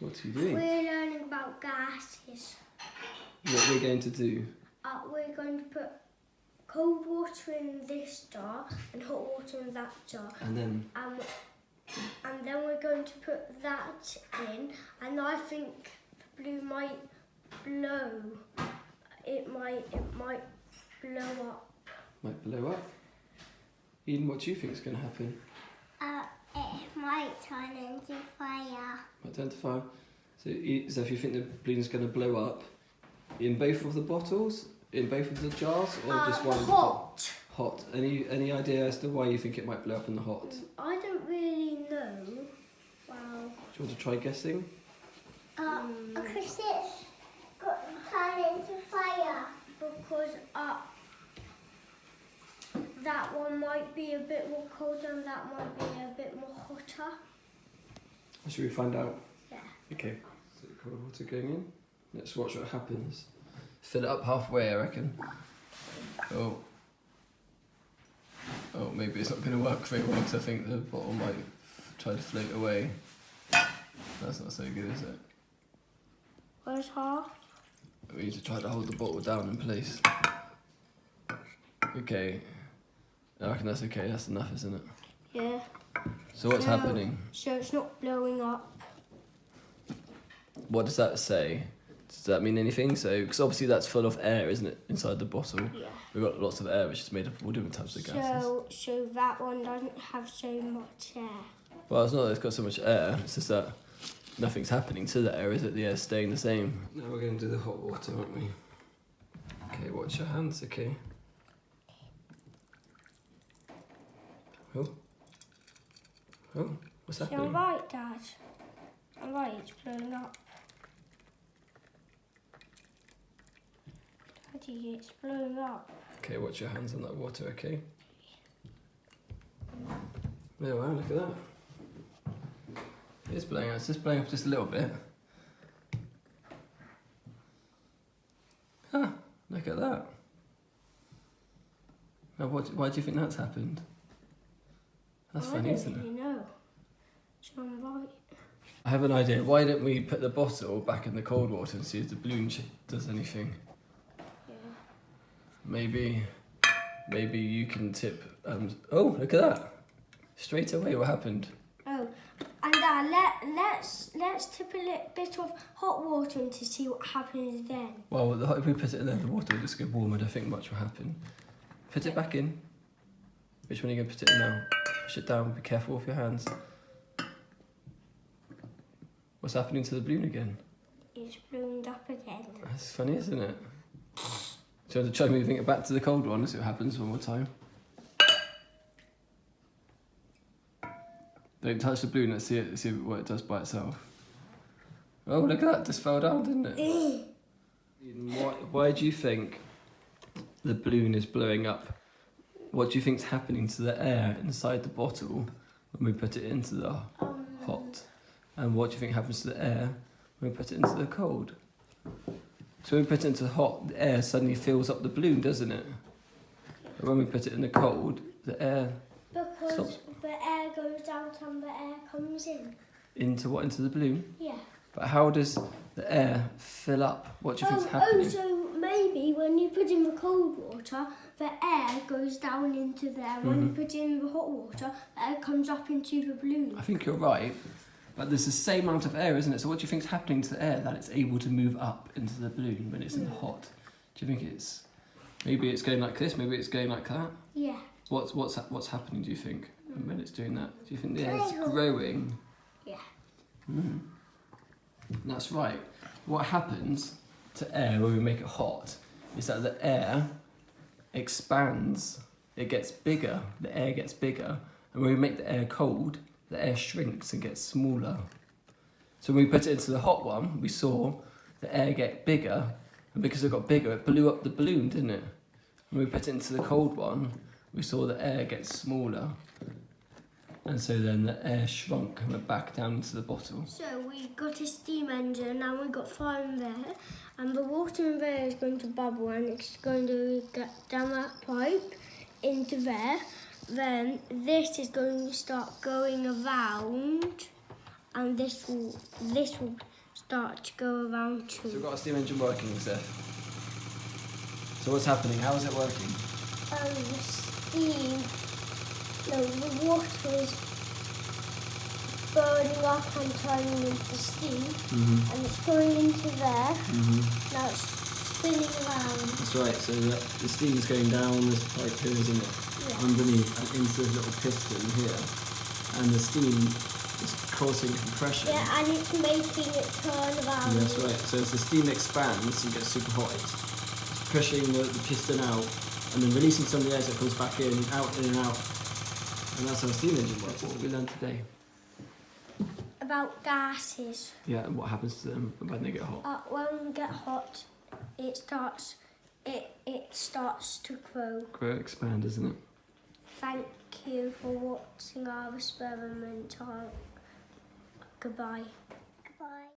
What are you doing? We're learning about gases. What we're going to do? We're going to put cold water in this jar and hot water in that jar. And then? And then we're going to put that in, and I think the blue might blow. It might blow up. Might blow up? Eden, what do you think is going to happen? It might turn into fire. Might turn to fire. So if you think the balloon's going to blow up, in both of the bottles, in both of the jars, or just one? Hot. Hot. Any idea as to why you think it might blow up in the hot? I don't really know. Wow. Do you want to try guessing? Because it's got turn into fire. Because that one might be a bit more colder and that might be a bit more hotter. Should we find out? Yeah. Okay. So cold water going in. Let's watch what happens. Fill it up halfway, I reckon. Oh, maybe it's not going to work very well because I think the bottle might try to float away. That's not so good, is it? Where's half? We need to try to hold the bottle down in place. Okay. I reckon that's okay. That's enough, isn't it? Yeah. So what's happening? So it's not blowing up. What does that say? Does that mean anything? So, because obviously that's full of air, isn't it, inside the bottle? Yeah. We've got lots of air, which is made up of all different types of gases. So that one doesn't have so much air. Well, it's not that it's got so much air, it's just that nothing's happening to the air, is it? The air's staying the same. Now we're going to do the hot water, aren't we? Okay, watch your hands, okay? Oh, what's happening? You're right, Dad. I'm right, it's blowing up. Daddy, it's blowing up. Okay, watch your hands on that water, okay? Yeah, wow, look at that. It is blowing up, it's just blowing up just a little bit. Huh, look at that. Now, why do you think that's happened? That's funny, isn't it? I don't really know. So I'm right. I have an idea. Why don't we put the bottle back in the cold water and see if the balloon does anything? Yeah. Maybe you can tip. Oh, look at that! Straight away, what happened? Oh, and let's tip a little bit of hot water in to see what happens then. Well, if we put it in there, the water will just get warm. I don't think much will happen. Put it back in. Which one are you going to put it in now? Push it down. Be careful with your hands. What's happening to the balloon again? It's ballooned up again. That's funny, isn't it? Do you want to try moving it back to the cold one and see what happens one more time? Don't touch the balloon, let's see what it does by itself. Oh, look at that, just fell down, didn't it? Why do you think the balloon is blowing up? What do you think's happening to the air inside the bottle when we put it into the hot? And what do you think happens to the air when we put it into the cold? So when we put it into the hot, the air suddenly fills up the balloon, doesn't it? And when we put it in the cold, the air Because the air goes out and the air comes in. Into what? Into the balloon? Yeah. But how does the air fill up? What do you think's happening? So maybe when you put in the cold water, the air goes down into there. When you put in the hot water, the air comes up into the balloon. I think you're right. But there's the same amount of air, isn't it? So what do you think's happening to the air that it's able to move up into the balloon when it's in the hot? Do you think it's... Maybe it's going like this, maybe it's going like that? Yeah. What's happening, do you think, when it's doing that? Do you think the air's growing? Yeah. That's right. What happens to air when we make it hot is that the air expands, it gets bigger, the air gets bigger, and when we make the air cold, the air shrinks and gets smaller. So when we put it into the hot one, we saw the air get bigger, and because it got bigger, it blew up the balloon, didn't it? When we put it into the cold one, we saw the air get smaller, and so then the air shrunk and went back down into the bottle. So we got a steam engine and we got fire in there, and the water in there is going to bubble and it's going to get down that pipe into there. Then this is going to start going around, and this will start to go around So we've too. got a steam engine working, Seth. So what's happening? How is it working? The steam, no, the water is burning up and turning into steam, and it's going into there. Now it's spinning around. That's right. So the steam is going down this pipe here, isn't it? Yeah. Underneath and into this little piston here, and the steam is causing compression. Yeah, and it's making it turn around. That's right. So as the steam expands and gets super hot, it's pushing the piston out and then releasing some of the air so it comes back in and out. And that's how a steam engine works. What have we learned today? About gases. Yeah, and what happens to them when they get hot? When they get hot, it starts to grow. Grow, expand, isn't it? Thank you for watching our experiment. Goodbye.